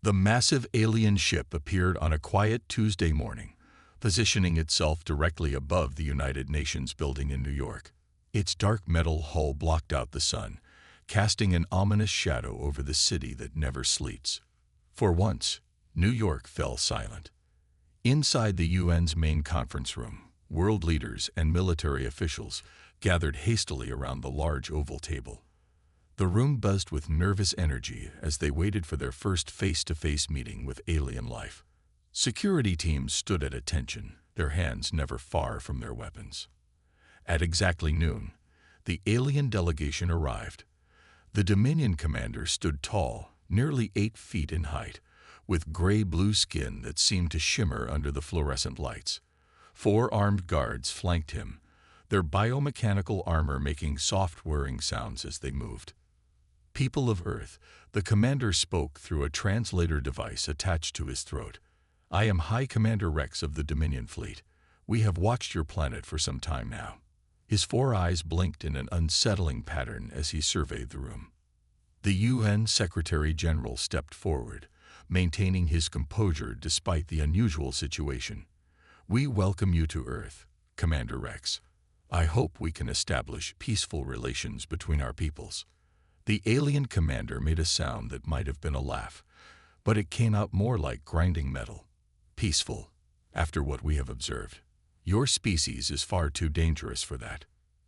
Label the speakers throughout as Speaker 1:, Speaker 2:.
Speaker 1: The massive alien ship appeared on a quiet Tuesday morning, positioning itself directly above the United Nations building in New York. Its dark metal hull blocked out the sun, casting an ominous shadow over the city that never sleeps. For once, New York fell silent. Inside the UN's main conference room, world leaders and military officials gathered hastily around the large oval table. The room buzzed with nervous energy as they waited for their first face-to-face meeting with alien life. Security teams stood at attention, their hands never far from their weapons. At exactly noon, the alien delegation arrived. The Dominion commander stood tall, nearly 8 feet in height, with gray-blue skin that seemed to shimmer under the fluorescent lights. 4 armed guards flanked him, their biomechanical armor making soft whirring sounds as they moved. "People of Earth," the commander spoke through a translator device attached to his throat. "I am High Commander Rex of the Dominion Fleet. We have watched your planet for some time now." His 4 eyes blinked in an unsettling pattern as he surveyed the room. The UN Secretary-General stepped forward, maintaining his composure despite the unusual situation. "We welcome you to Earth, Commander Rex. I hope we can establish peaceful relations between our peoples." The alien commander made a sound that might have been a laugh, but it came out more like grinding metal. "Peaceful, after what we have observed. Your species is far too dangerous for that."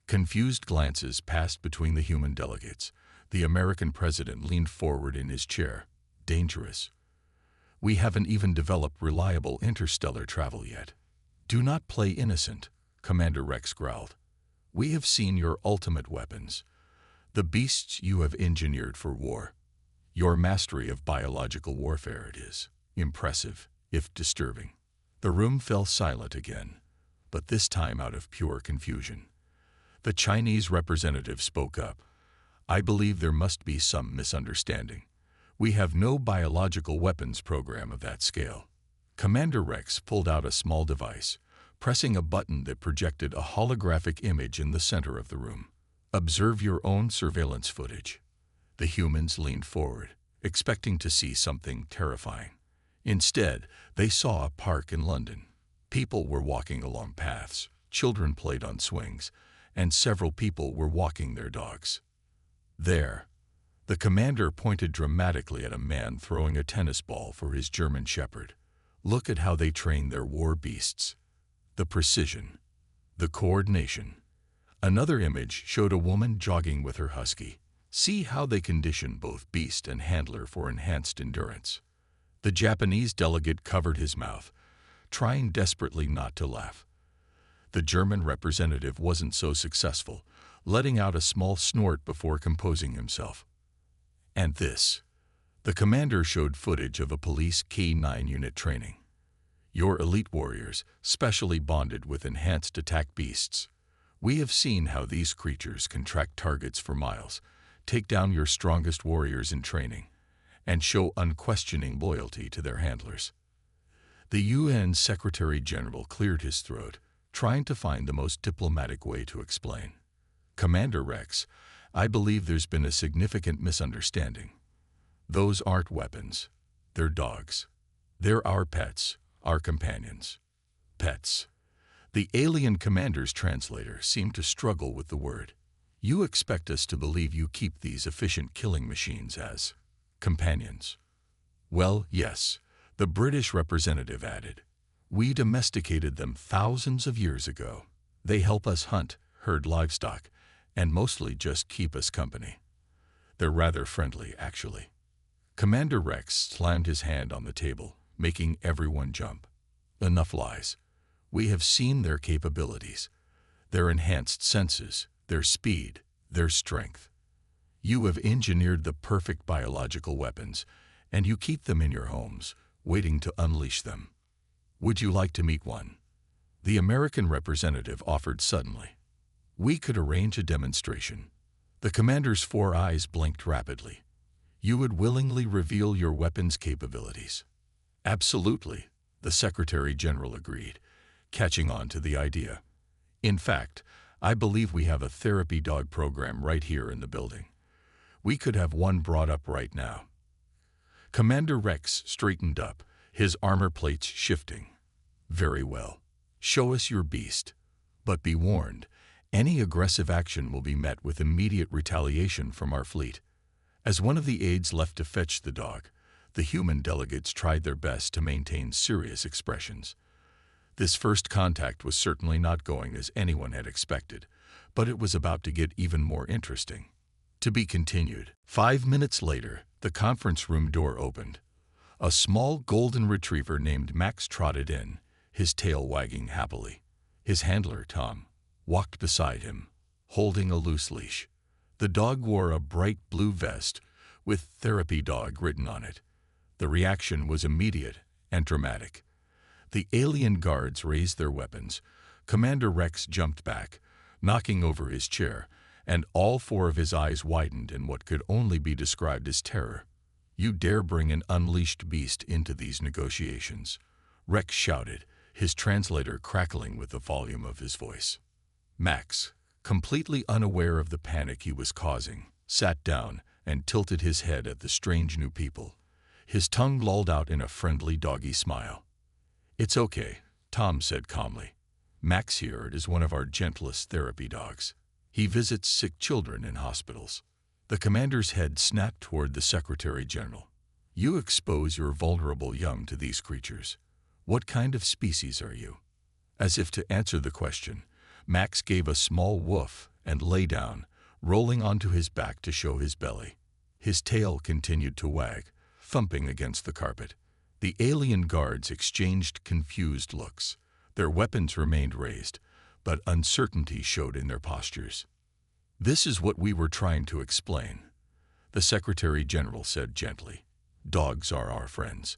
Speaker 1: Confused glances passed between the human delegates. The American president leaned forward in his chair. "Dangerous? We haven't even developed reliable interstellar travel yet." "Do not play innocent," Commander Rex growled. "We have seen your ultimate weapons, the beasts you have engineered for war. Your mastery of biological warfare it is impressive, if disturbing." The room fell silent again, but this time out of pure confusion. The Chinese representative spoke up. "I believe there must be some misunderstanding. We have no biological weapons program of that scale." Commander Rex pulled out a small device, pressing a button that projected a holographic image in the center of the room. "Observe your own surveillance footage." The humans leaned forward, expecting to see something terrifying. Instead, they saw a park in London. People were walking along paths, children played on swings, and several people were walking their dogs. There, the commander pointed dramatically at a man throwing a tennis ball for his German shepherd. "Look at how they train their war beasts. The precision, the coordination." Another image showed a woman jogging with her husky. "See how they condition both beast and handler for enhanced endurance." The Japanese delegate covered his mouth, trying desperately not to laugh. The German representative wasn't so successful, letting out a small snort before composing himself. "And this." The commander showed footage of a police K-9 unit training. "Your elite warriors, specially bonded with enhanced attack beasts. We have seen how these creatures can track targets for miles, take down your strongest warriors in training, and show unquestioning loyalty to their handlers." The UN Secretary-General cleared his throat, trying to find the most diplomatic way to explain. "Commander Rex, I believe there's been a significant misunderstanding. Those aren't weapons. They're dogs. They're our pets, our companions." "Pets." The alien commander's translator seemed to struggle with the word. "You expect us to believe you keep these efficient killing machines as companions?" "Well, yes," the British representative added. "We domesticated them thousands of years ago. They help us hunt, herd livestock, and mostly just keep us company. They're rather friendly, actually." Commander Rex slammed his hand on the table, making everyone jump. "Enough lies. We have seen their capabilities, their enhanced senses, their speed, their strength. You have engineered the perfect biological weapons, and you keep them in your homes, waiting to unleash them. Would you like to meet one?" The American representative offered suddenly. "We could arrange a demonstration." The commander's 4 eyes blinked rapidly. "You would willingly reveal your weapons capabilities?" "Absolutely," the Secretary-General agreed, catching on to the idea. "In fact, I believe we have a therapy dog program right here in the building. We could have one brought up right now." Commander Rex straightened up, his armor plates shifting. Very well. Show us your beast. But be warned, any aggressive action will be met with immediate retaliation from our fleet. As one of the aides left to fetch the dog, the human delegates tried their best to maintain serious expressions. This first contact was certainly not going as anyone had expected, but it was about to get even more interesting. To be continued. 5 minutes later, the conference room door opened. A small golden retriever named Max trotted in, his tail wagging happily. His handler, Tom, walked beside him, holding a loose leash. The dog wore a bright blue vest with "Therapy Dog" written on it. The reaction was immediate and dramatic. The alien guards raised their weapons. Commander Rex jumped back, knocking over his chair, and all four of his eyes widened in what could only be described as terror. "You dare bring an unleashed beast into these negotiations?" Rex shouted, his translator crackling with the volume of his voice. Max, completely unaware of the panic he was causing, sat down and tilted his head at the strange new people. His tongue lolled out in a friendly doggy smile. "It's okay," Tom said calmly. "Max here is one of our gentlest therapy dogs. He visits sick children in hospitals." The commander's head snapped toward the Secretary General. "You expose your vulnerable young to these creatures. What kind of species are you?" As if to answer the question, Max gave a small woof and lay down, rolling onto his back to show his belly. His tail continued to wag, thumping against the carpet. The alien guards exchanged confused looks. Their weapons remained raised, but uncertainty showed in their postures. "This is what we were trying to explain," the Secretary General said gently. "Dogs are our friends.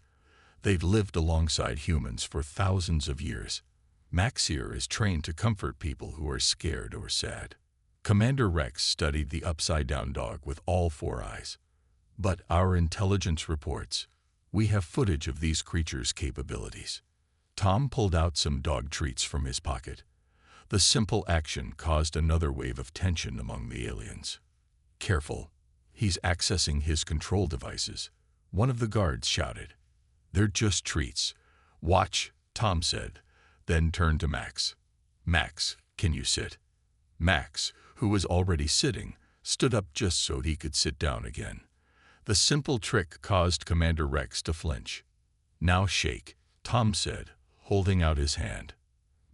Speaker 1: They've lived alongside humans for thousands of years. Max here is trained to comfort people who are scared or sad." Commander Rex studied the upside-down dog with all four eyes. "But our intelligence reports, we have footage of these creatures' capabilities." Tom pulled out some dog treats from his pocket. The simple action caused another wave of tension among the aliens. "Careful, he's accessing his control devices," one of the guards shouted. "They're just treats. Watch," Tom said, then turned to Max. "Max, can you sit?" Max, who was already sitting, stood up just so he could sit down again. The simple trick caused Commander Rex to flinch. "Now shake," Tom said, holding out his hand.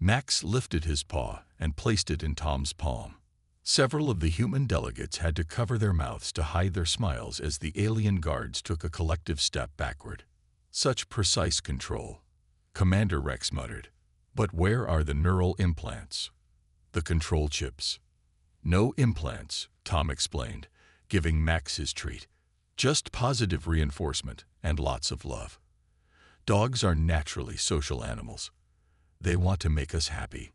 Speaker 1: Max lifted his paw and placed it in Tom's palm. Several of the human delegates had to cover their mouths to hide their smiles as the alien guards took a collective step backward. "Such precise control," Commander Rex muttered. "But where are the neural implants? The control chips?" "No implants," Tom explained, giving Max his treat. "Just positive reinforcement and lots of love. Dogs are naturally social animals. They want to make us happy."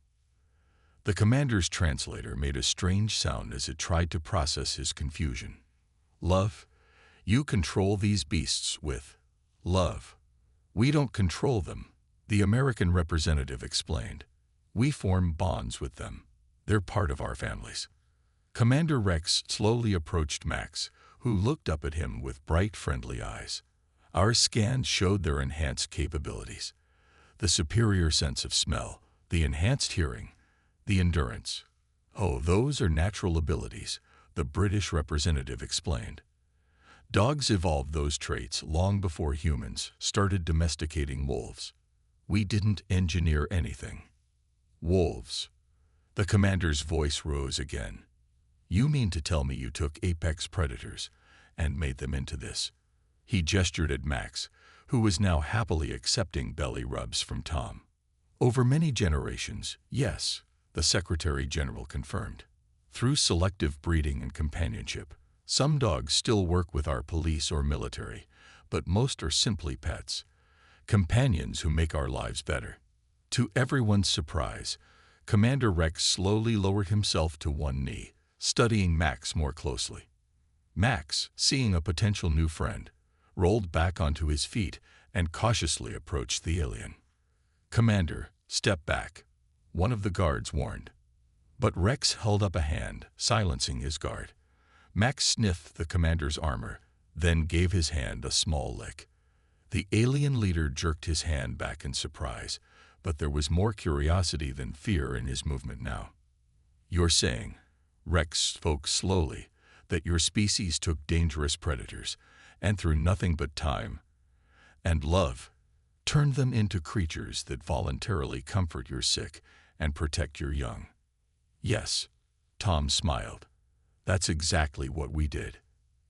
Speaker 1: The commander's translator made a strange sound as it tried to process his confusion. "Love? You control these beasts with love. We don't control them," the American representative explained. "We form bonds with them. They're part of our families." Commander Rex slowly approached Max, who looked up at him with bright, friendly eyes. "Our scans showed their enhanced capabilities. The superior sense of smell, the enhanced hearing, the endurance. Oh, those are natural abilities," the British representative explained. "Dogs evolved those traits long before humans started domesticating wolves. We didn't engineer anything." "Wolves." The commander's voice rose again. "You mean to tell me you took apex predators and made them into this?" He gestured at Max, who was now happily accepting belly rubs from Tom. "Over many generations, yes," the Secretary General confirmed. "Through selective breeding and companionship, some dogs still work with our police or military, but most are simply pets. Companions who make our lives better." To everyone's surprise, Commander Rex slowly lowered himself to one knee, studying Max more closely. Max, seeing a potential new friend, rolled back onto his feet and cautiously approached the alien. "Commander, step back," one of the guards warned. But Rex held up a hand, silencing his guard. Max sniffed the commander's armor, then gave his hand a small lick. The alien leader jerked his hand back in surprise, but there was more curiosity than fear in his movement now. "You're saying," Rex spoke slowly, "that your species took dangerous predators, and through nothing but time and love, turned them into creatures that voluntarily comfort your sick and protect your young." "Yes," Tom smiled. "That's exactly what we did."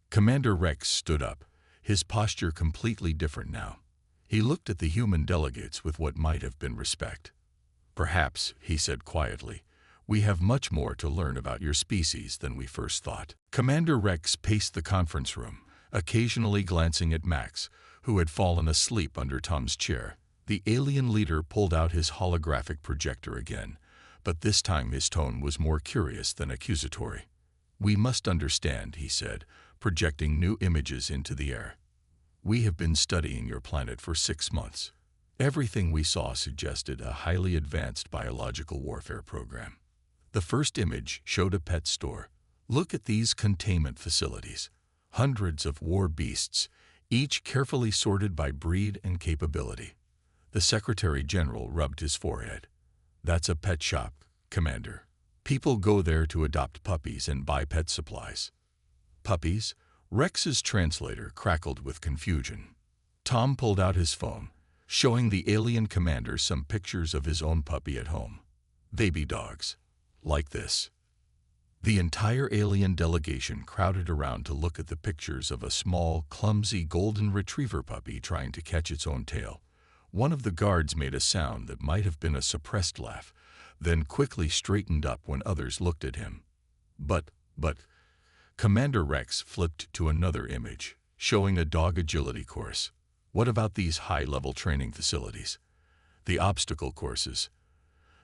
Speaker 1: Commander Rex stood up, his posture completely different now. He looked at the human delegates with what might have been respect. "Perhaps," he said quietly, "we have much more to learn about your species than we first thought." Commander Rex paced the conference room, occasionally glancing at Max, who had fallen asleep under Tom's chair. The alien leader pulled out his holographic projector again, but this time his tone was more curious than accusatory. "We must understand," he said, projecting new images into the air. "We have been studying your planet for 6 months. Everything we saw suggested a highly advanced biological warfare program. The first image showed a pet store. Look at these containment facilities. Hundreds of war beasts, each carefully sorted by breed and capability." The Secretary General rubbed his forehead. "That's a pet shop, Commander. People go there to adopt puppies and buy pet supplies." "Puppies?" Rex's translator crackled with confusion. Tom pulled out his phone, showing the alien commander some pictures of his own puppy at home. "Baby dogs. Like this." The entire alien delegation crowded around to look at the pictures of a small, clumsy golden retriever puppy trying to catch its own tail. One of the guards made a sound that might have been a suppressed laugh, then quickly straightened up when others looked at him. But, Commander Rex flipped to another image, showing a dog agility course. "What about these high-level training facilities? The obstacle courses?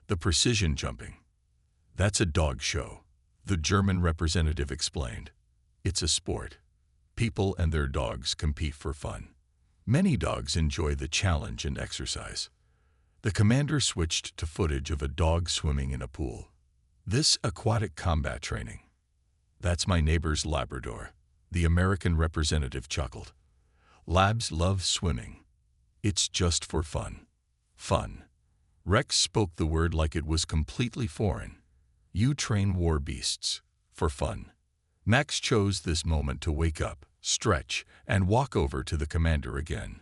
Speaker 1: The precision jumping?" "That's a dog show," the German representative explained. "It's a sport. People and their dogs compete for fun. Many dogs enjoy the challenge and exercise." The commander switched to footage of a dog swimming in a pool. "This aquatic combat training. That's my neighbor's Labrador," the American representative chuckled. "Labs love swimming. It's just for fun." "Fun." Rex spoke the word like it was completely foreign. "You train war beasts. For fun." Max chose this moment to wake up, stretch, and walk over to the commander again.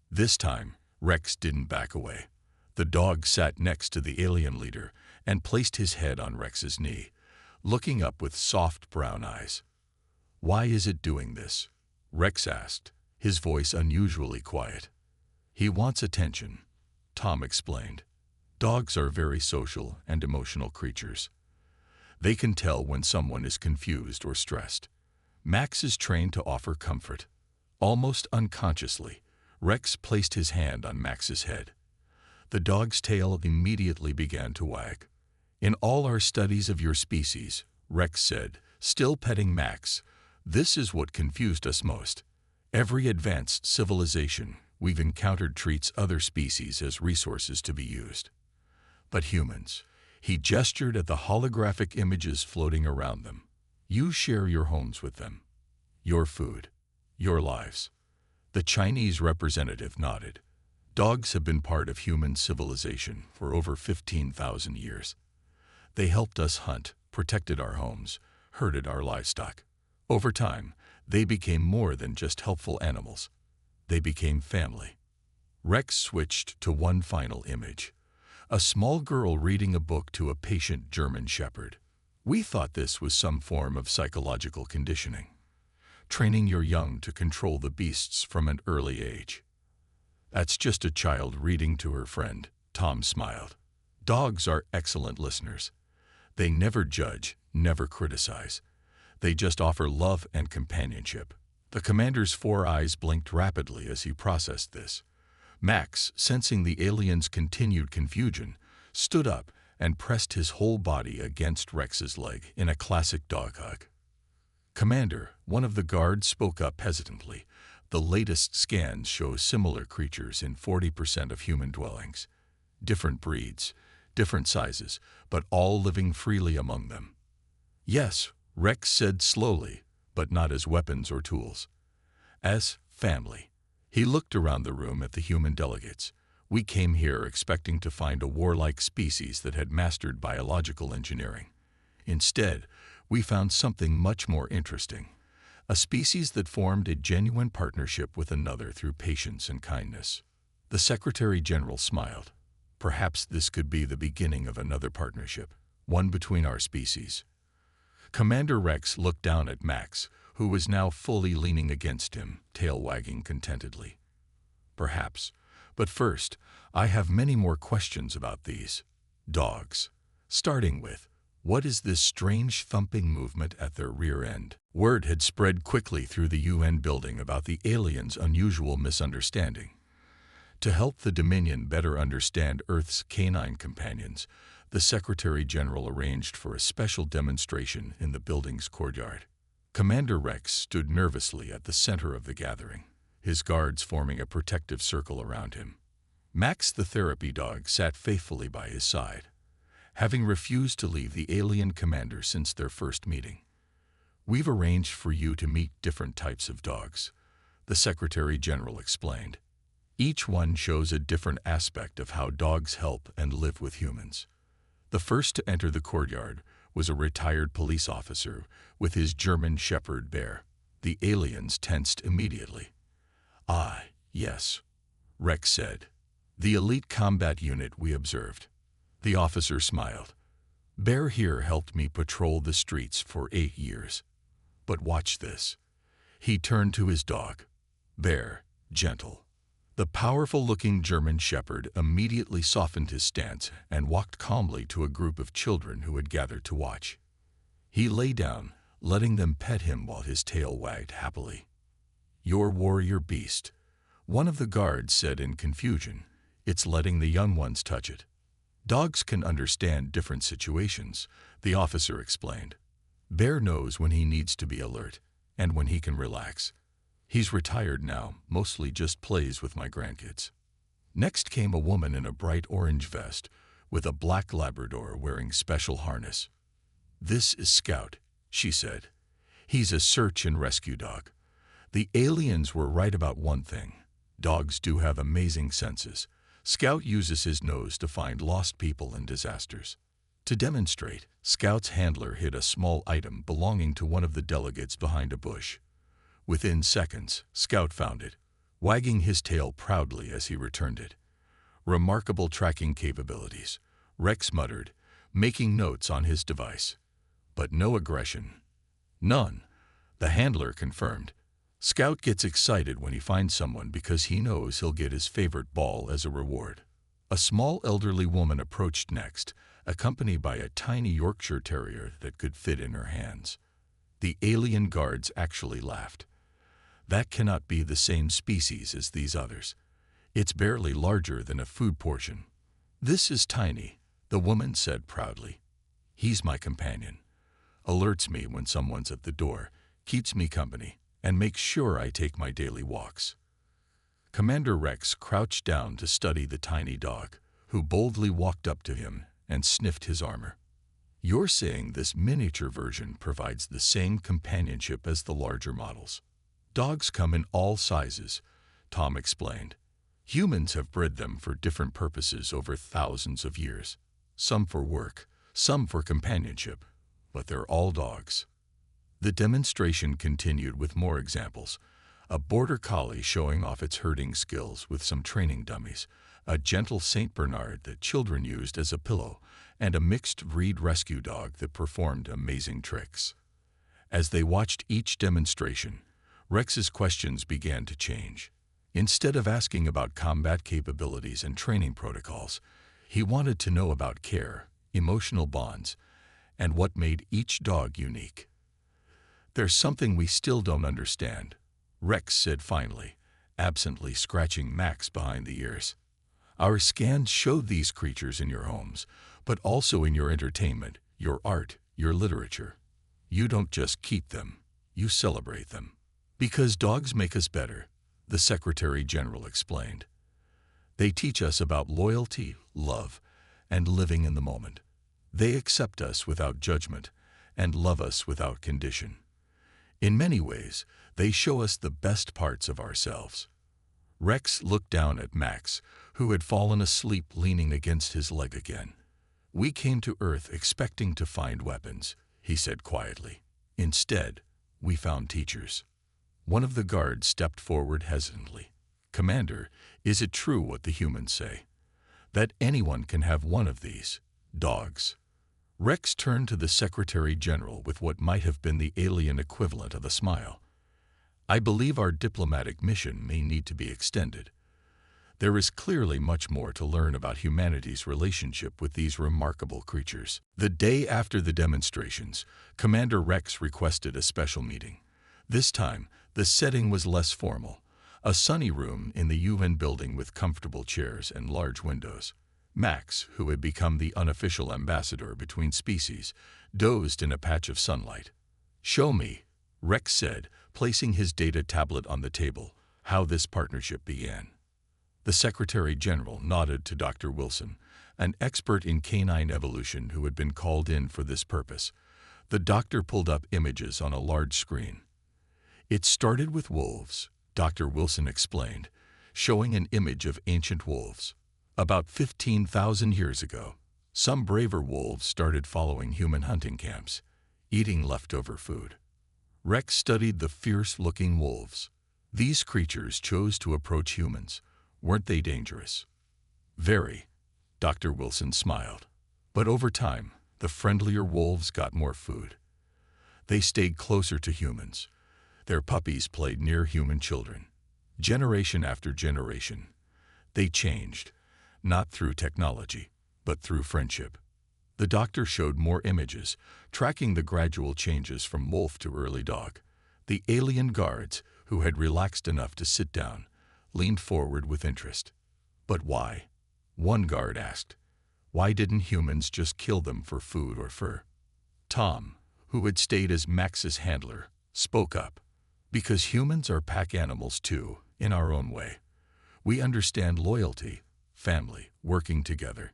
Speaker 1: This time, Rex didn't back away. The dog sat next to the alien leader and placed his head on Rex's knee, looking up with soft brown eyes. "Why is it doing this?" Rex asked, his voice unusually quiet. "He wants attention," Tom explained. "Dogs are very social and emotional creatures. They can tell when someone is confused or stressed. Max is trained to offer comfort." Almost unconsciously, Rex placed his hand on Max's head. The dog's tail immediately began to wag. "In all our studies of your species," Rex said, still petting Max, "this is what confused us most. Every advanced civilization we've encountered treats other species as resources to be used. But humans," he gestured at the holographic images floating around them, "you share your homes with them. Your food. Your lives." The Chinese representative nodded. "Dogs have been part of human civilization for over 15,000 years. They helped us hunt, protected our homes, herded our livestock. Over time, they became more than just helpful animals. They became family." Rex switched to one final image. A small girl reading a book to a patient German shepherd. "We thought this was some form of psychological conditioning. Training your young to control the beasts from an early age." "That's just a child reading to her friend," Tom smiled. "Dogs are excellent listeners. They never judge, never criticize. They just offer love and companionship." The commander's 4 eyes blinked rapidly as he processed this. Max, sensing the alien's continued confusion, stood up and pressed his whole body against Rex's leg in a classic dog hug. "Commander," one of the guards spoke up hesitantly, "the latest scans show similar creatures in 40% of human dwellings. Different breeds, different sizes, but all living freely among them." "Yes," Rex said slowly, "but not as weapons or tools. As family. He looked around the room at the human delegates. We came here expecting to find a warlike species that had mastered biological engineering. Instead, we found something much more interesting. A species that formed a genuine partnership with another through patience and kindness. The Secretary General smiled. Perhaps this could be the beginning of another partnership, one between our species. Commander Rex looked down at Max, who was now fully leaning against him, tail wagging contentedly. Perhaps. But first, I have many more questions about these dogs. Starting with, what is this strange thumping movement at their rear end? Word had spread quickly through the UN building about the aliens' unusual misunderstanding. To help the Dominion better understand Earth's canine companions, the Secretary General arranged for a special demonstration in the building's courtyard. Commander Rex stood nervously at the center of the gathering, his guards forming a protective circle around him. Max the therapy dog sat faithfully by his side, having refused to leave the alien commander since their first meeting. We've arranged for you to meet different types of dogs, the Secretary General explained. Each one shows a different aspect of how dogs help and live with humans. The first to enter the courtyard was a retired police officer with his German Shepherd bear. The aliens tensed immediately. "Ah, yes," Rex said. "The elite combat unit we observed." The officer smiled. "Bear here helped me patrol the streets for 8 years. But watch this." He turned to his dog. Bear, gentle. The powerful-looking German Shepherd immediately softened his stance and walked calmly to a group of children who had gathered to watch. He lay down, letting them pet him while his tail wagged happily. "Your warrior beast," one of the guards said in confusion. "It's letting the young ones touch it." "Dogs can understand different situations," the officer explained. "Bear knows when he needs to be alert and when he can relax. He's retired now, mostly just plays with my grandkids." Next came a woman in a bright orange vest with a black Labrador wearing special harness. "This is Scout," she said. "He's a search and rescue dog." The aliens were right about one thing. Dogs do have amazing senses. Scout uses his nose to find lost people in disasters. To demonstrate, Scout's handler hid a small item belonging to one of the delegates behind a bush. Within seconds, Scout found it, wagging his tail proudly as he returned it. "Remarkable tracking capabilities," Rex muttered, making notes on his device. "But no aggression." "None," the handler confirmed. Scout gets excited when he finds someone because he knows he'll get his favorite ball as a reward. A small elderly woman approached next, accompanied by a tiny Yorkshire Terrier that could fit in her hands. The alien guards actually laughed. "That cannot be the same species as these others. It's barely larger than a food portion." "This is Tiny," the woman said proudly. "He's my companion. Alerts me when someone's at the door, keeps me company, and makes sure I take my daily walks." Commander Rex crouched down to study the tiny dog, who boldly walked up to him and sniffed his armor. "You're saying this miniature version provides the same companionship as the larger models?" "Dogs come in all sizes," Tom explained. "Humans have bred them for different purposes over thousands of years. Some for work, some for companionship, but they're all dogs." The demonstration continued with more examples. A border collie showing off its herding skills with some training dummies, a gentle Saint Bernard that children used as a pillow, and a mixed-breed rescue dog that performed amazing tricks. As they watched each demonstration, Rex's questions began to change. Instead of asking about combat capabilities and training protocols, he wanted to know about care, emotional bonds, and what made each dog unique. "There's something we still don't understand," Rex said finally, absently scratching Max behind the ears. "Our scans showed these creatures in your homes, but also in your entertainment, your art, your literature. You don't just keep them, you celebrate them. Because dogs make us better," the Secretary General explained. "They teach us about loyalty, love, and living in the moment. They accept us without judgment and love us without condition. In many ways, They show us the best parts of ourselves. Rex looked down at Max, who had fallen asleep leaning against his leg again. "We came to Earth expecting to find weapons," he said quietly. "Instead, we found teachers." One of the guards stepped forward hesitantly. "Commander, is it true what the humans say? That anyone can have one of these dogs?" Rex turned to the Secretary General with what might have been the alien equivalent of a smile. "I believe our diplomatic mission may need to be extended. There is clearly much more to learn about humanity's relationship with these remarkable creatures." The day after the demonstrations, Commander Rex requested a special meeting. This time, the setting was less formal. A sunny room in the UN building with comfortable chairs and large windows. Max, who had become the unofficial ambassador between species, dozed in a patch of sunlight. "Show me," Rex said, placing his data tablet on the table, "how this partnership began." The Secretary General nodded to Dr. Wilson, an expert in canine evolution who had been called in for this purpose. The doctor pulled up images on a large screen. "It started with wolves," Dr. Wilson explained, showing an image of ancient wolves. "About 15,000 years ago, some braver wolves started following human hunting camps, eating leftover food. Rex studied the fierce-looking wolves. These creatures chose to approach humans. Weren't they dangerous?" "Very," Dr. Wilson smiled. "But over time, the friendlier wolves got more food. They stayed closer to humans. Their puppies played near human children. Generation after generation, they changed, not through technology, but through friendship." The doctor showed more images, tracking the gradual changes from wolf to early dog. The alien guards, who had relaxed enough to sit down, leaned forward with interest. "But why?" one guard asked. "Why didn't humans just kill them for food or fur?" Tom, who had stayed as Max's handler, spoke up. "Because humans are pack animals too, in our own way. We understand loyalty, family, working together.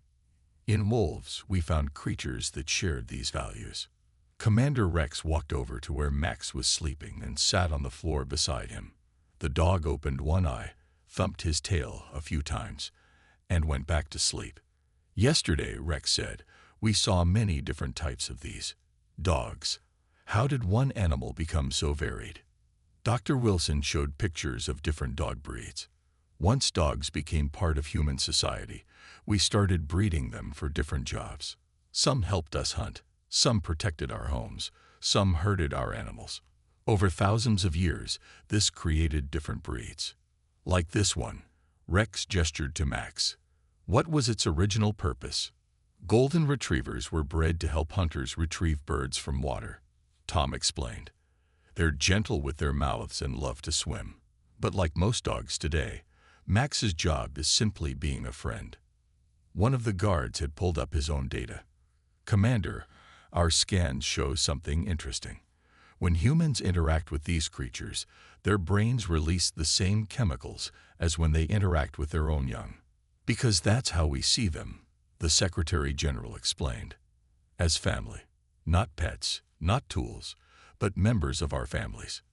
Speaker 1: In wolves, we found creatures that shared these values." Commander Rex walked over to where Max was sleeping and sat on the floor beside him. The dog opened one eye, thumped his tail a few times, and went back to sleep. "Yesterday," Rex said, "we saw many different types of these dogs. How did one animal become so varied?" Dr. Wilson showed pictures of different dog breeds. "Once dogs became part of human society, we started breeding them for different jobs. Some helped us hunt, some protected our homes, some herded our animals. Over thousands of years, this created different breeds. Like this one." Rex gestured to Max. "What was its original purpose?" "Golden retrievers were bred to help hunters retrieve birds from water," Tom explained. "They're gentle with their mouths and love to swim. But like most dogs today, Max's job is simply being a friend." One of the guards had pulled up his own data. "Commander, our scans show something interesting. When humans interact with these creatures, their brains release the same chemicals as when they interact with their own young. Because that's how we see them," the Secretary General explained. "As family. Not pets, not tools, but members of our families."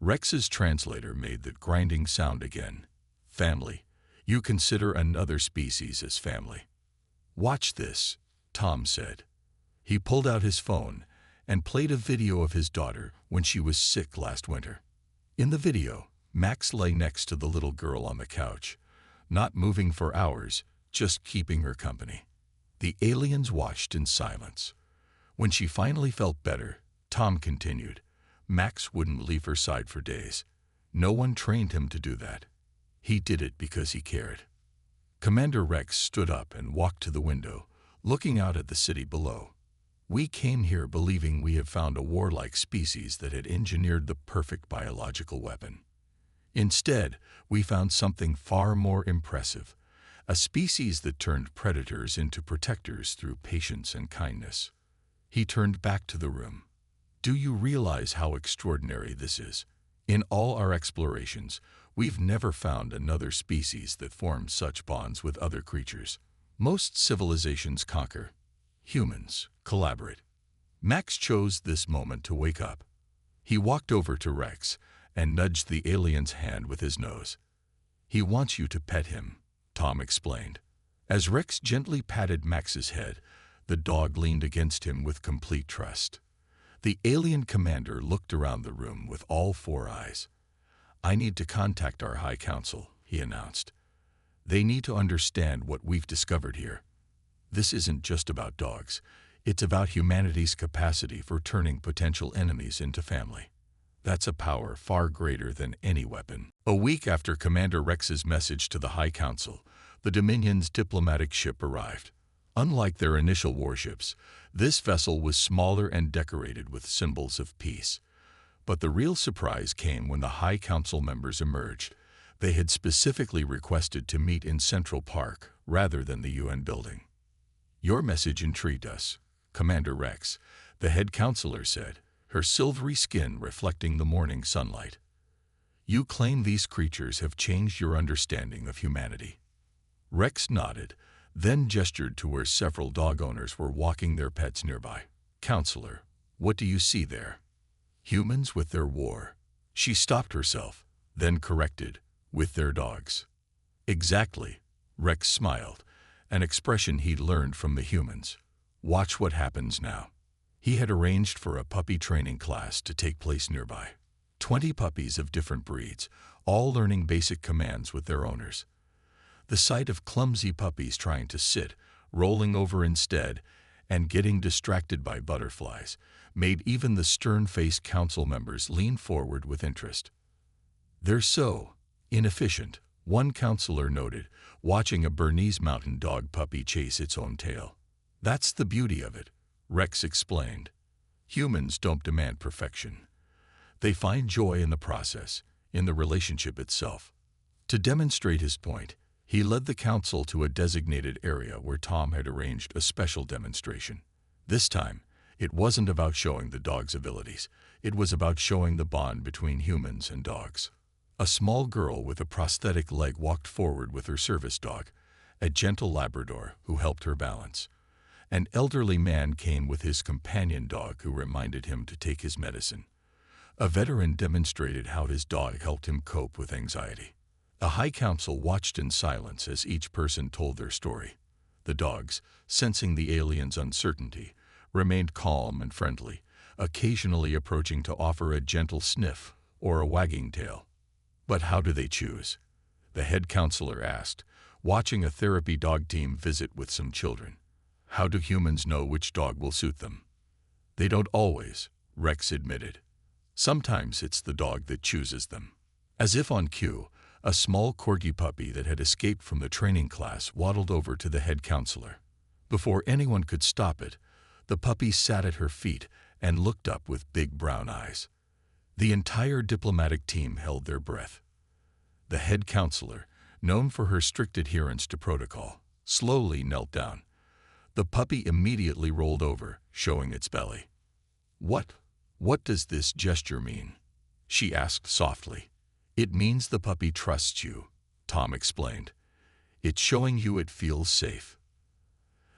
Speaker 1: Rex's translator made the grinding sound again. "Family. You consider another species as family." "Watch this," Tom said. He pulled out his phone and played a video of his daughter when she was sick last winter. In the video, Max lay next to the little girl on the couch, not moving for hours, just keeping her company. The aliens watched in silence. When she finally felt better, Tom continued, Max wouldn't leave her side for days. No one trained him to do that. He did it because he cared. Commander Rex stood up and walked to the window, looking out at the city below. "We came here believing we had found a warlike species that had engineered the perfect biological weapon. Instead, we found something far more impressive, a species that turned predators into protectors through patience and kindness." He turned back to the room. "Do you realize how extraordinary this is? In all our explorations, we've never found another species that forms such bonds with other creatures. Most civilizations conquer. Humans collaborate." Max chose this moment to wake up. He walked over to Rex and nudged the alien's hand with his nose. "He wants you to pet him," Tom explained. As Rex gently patted Max's head, the dog leaned against him with complete trust. The alien commander looked around the room with all four eyes. "I need to contact our High Council," he announced. "They need to understand what we've discovered here. This isn't just about dogs. It's about humanity's capacity for turning potential enemies into family. That's a power far greater than any weapon." A week after Commander Rex's message to the High Council, the Dominion's diplomatic ship arrived. Unlike their initial warships, this vessel was smaller and decorated with symbols of peace. But the real surprise came when the High Council members emerged. They had specifically requested to meet in Central Park rather than the UN building. "Your message intrigued us, Commander Rex," the head counselor said, her silvery skin reflecting the morning sunlight. "You claim these creatures have changed your understanding of humanity." Rex nodded, then gestured to where several dog owners were walking their pets nearby. "Counselor, what do you see there?" "Humans with their war." She stopped herself, then corrected, "with their dogs." "Exactly," Rex smiled, an expression he'd learned from the humans. "Watch what happens now." He had arranged for a puppy training class to take place nearby. 20 puppies of different breeds, all learning basic commands with their owners. The sight of clumsy puppies trying to sit, rolling over instead, and getting distracted by butterflies made even the stern-faced council members lean forward with interest. "They're so inefficient," one counselor noted, watching a Bernese Mountain Dog puppy chase its own tail. "That's the beauty of it," Rex explained. "Humans don't demand perfection. They find joy in the process, in the relationship itself." To demonstrate his point, he led the council to a designated area where Tom had arranged a special demonstration. This time, it wasn't about showing the dog's abilities. It was about showing the bond between humans and dogs. A small girl with a prosthetic leg walked forward with her service dog, a gentle Labrador who helped her balance. An elderly man came with his companion dog who reminded him to take his medicine. A veteran demonstrated how his dog helped him cope with anxiety. The High Council watched in silence as each person told their story. The dogs, sensing the aliens' uncertainty, remained calm and friendly, occasionally approaching to offer a gentle sniff or a wagging tail. "But how do they choose?" the head counselor asked, watching a therapy dog team visit with some children. "How do humans know which dog will suit them?" "They don't always," Rex admitted. "Sometimes it's the dog that chooses them." As if on cue, a small corgi puppy that had escaped from the training class waddled over to the head counselor. Before anyone could stop it, the puppy sat at her feet and looked up with big brown eyes. The entire diplomatic team held their breath. The head counselor, known for her strict adherence to protocol, slowly knelt down. The puppy immediately rolled over, showing its belly. What does this gesture mean?" she asked softly. "It means the puppy trusts you," Tom explained. "It's showing you it feels safe."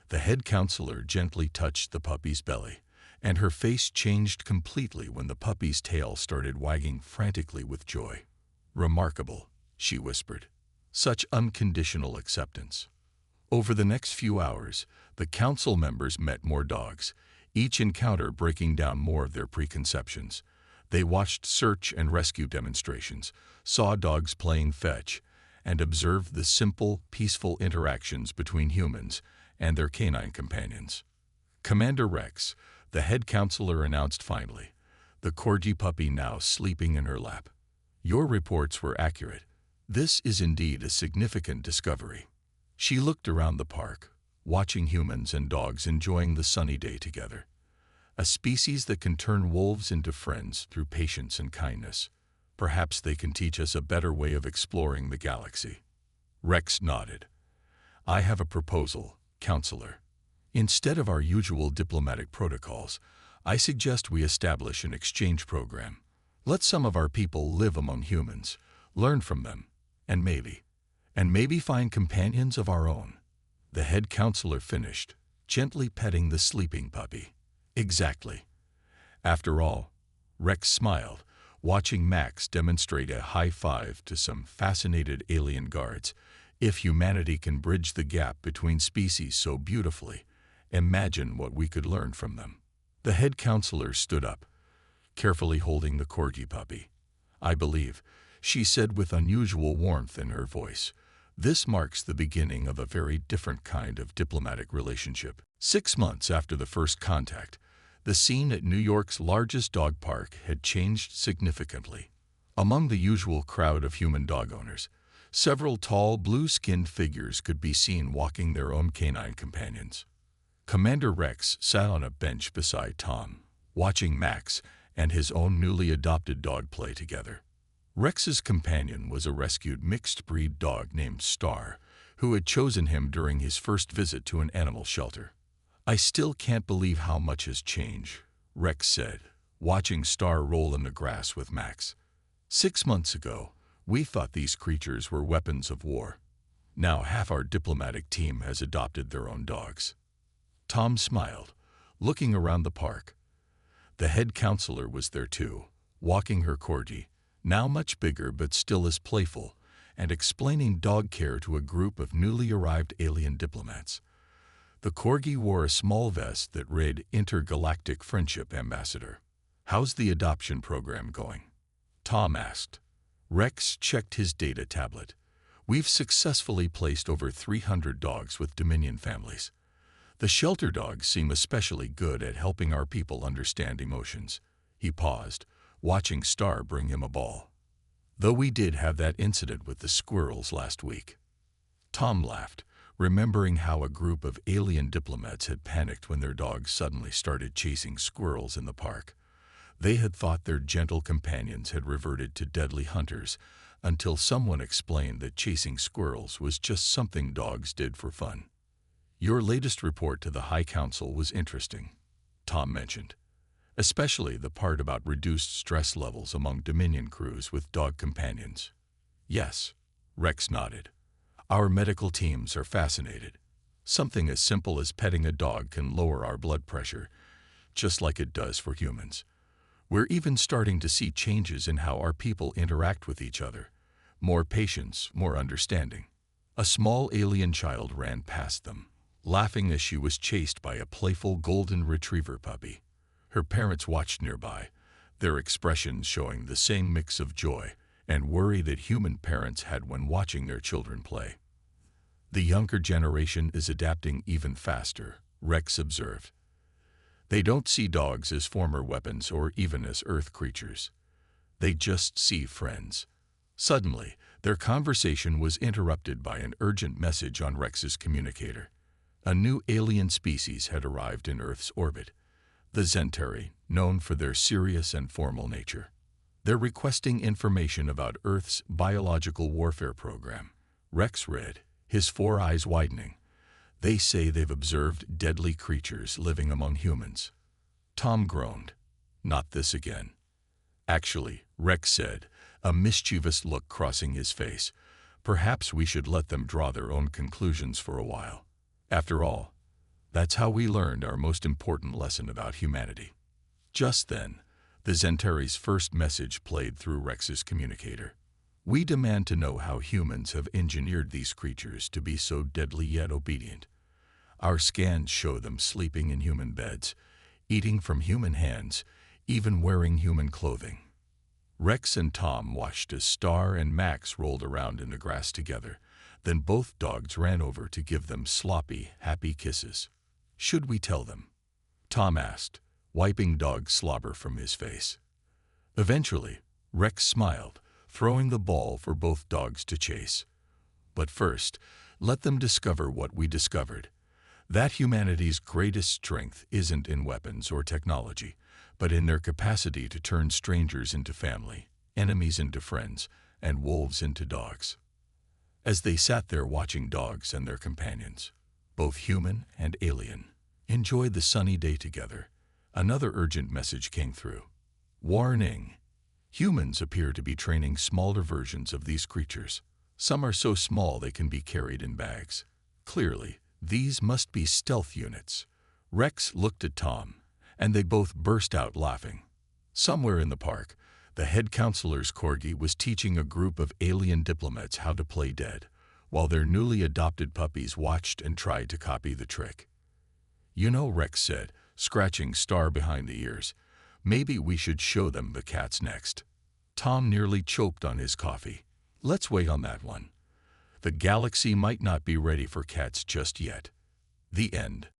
Speaker 1: The head counselor gently touched the puppy's belly, and her face changed completely when the puppy's tail started wagging frantically with joy. "Remarkable," she whispered. "Such unconditional acceptance." Over the next few hours, the council members met more dogs, each encounter breaking down more of their preconceptions. They watched search and rescue demonstrations, saw dogs playing fetch, and observed the simple, peaceful interactions between humans and their canine companions. Commander Rex, the head counselor, announced finally, the corgi puppy now sleeping in her lap. "Your reports were accurate. This is indeed a significant discovery." She looked around the park, watching humans and dogs enjoying the sunny day together. A species that can turn wolves into friends through patience and kindness. Perhaps they can teach us a better way of exploring the galaxy. Rex nodded. "I have a proposal, Counselor. Instead of our usual diplomatic protocols, I suggest we establish an exchange program. Let some of our people live among humans, learn from them, and maybe find companions of our own." The head counselor finished, gently petting the sleeping puppy. "Exactly." After all, Rex smiled, watching Max demonstrate a high five to some fascinated alien guards. If humanity can bridge the gap between species so beautifully, imagine what we could learn from them. The head counselor stood up, carefully holding the corgi puppy. I believe, she said with unusual warmth in her voice, this marks the beginning of a very different kind of diplomatic relationship. 6 months after the first contact, the scene at New York's largest dog park had changed significantly. Among the usual crowd of human dog owners, several tall, blue-skinned figures could be seen walking their own canine companions. Commander Rex sat on a bench beside Tom, watching Max and his own newly adopted dog play together. Rex's companion was a rescued mixed-breed dog named Star, who had chosen him during his first visit to an animal shelter. I still can't believe how much has changed, Rex said, watching Star roll in the grass with Max. 6 months ago, we thought these creatures were weapons of war. Now half our diplomatic team has adopted their own dogs. Tom smiled, looking around the park. The head counselor was there too, walking her corgi, now much bigger but still as playful, and explaining dog care to a group of newly arrived alien diplomats. The corgi wore a small vest that read Intergalactic Friendship Ambassador. How's the adoption program going? Tom asked. Rex checked his data tablet. We've successfully placed over 300 dogs with Dominion families. The shelter dogs seem especially good at helping our people understand emotions. He paused, watching Star bring him a ball. Though we did have that incident with the squirrels last week. Tom laughed, remembering how a group of alien diplomats had panicked when their dogs suddenly started chasing squirrels in the park. They had thought their gentle companions had reverted to deadly hunters until someone explained that chasing squirrels was just something dogs did for fun. Your latest report to the High Council was interesting, Tom mentioned, especially the part about reduced stress levels among Dominion crews with dog companions. Yes, Rex nodded. Our medical teams are fascinated. Something as simple as petting a dog can lower our blood pressure, just like it does for humans. We're even starting to see changes in how our people interact with each other. More patience, more understanding. A small alien child ran past them, laughing as she was chased by a playful golden retriever puppy. Her parents watched nearby, their expressions showing the same mix of joy and worry that human parents had when watching their children play. The younger generation is adapting even faster, Rex observed. They don't see dogs as former weapons or even as Earth creatures. They just see friends. Suddenly, their conversation was interrupted by an urgent message on Rex's communicator. A new alien species had arrived in Earth's orbit, the Zentari, known for their serious and formal nature. They're requesting information about Earth's biological warfare program. Rex read, his 4 eyes widening. They say they've observed deadly creatures living among humans. Tom groaned. Not this again. Actually, Rex said, a mischievous look crossing his face. Perhaps we should let them draw their own conclusions for a while. After all, that's how we learned our most important lesson about humanity. Just then, the Zentari's first message played through Rex's communicator. We demand to know how humans have engineered these creatures to be so deadly yet obedient. Our scans show them sleeping in human beds, eating from human hands, even wearing human clothing. Rex and Tom watched as Star and Max rolled around in the grass together. Then both dogs ran over to give them sloppy, happy kisses. Should we tell them? Tom asked, wiping dog slobber from his face. Eventually, Rex smiled, throwing the ball for both dogs to chase. But first, let them discover what we discovered. That humanity's greatest strength isn't in weapons or technology, but in their capacity to turn strangers into family, enemies into friends, and wolves into dogs. As they sat there watching dogs and their companions, both human and alien, enjoy the sunny day together, another urgent message came through. Warning! Humans appear to be training smaller versions of these creatures. Some are so small they can be carried in bags. Clearly, these must be stealth units. Rex looked at Tom, and they both burst out laughing. Somewhere in the park, The head counselor's corgi was teaching a group of alien diplomats how to play dead, while their newly adopted puppies watched and tried to copy the trick. "You know," Rex said, scratching Star behind the ears, "maybe we should show them the cats next." Tom nearly choked on his coffee. "Let's wait on that one. The galaxy might not be ready for cats just yet." The end.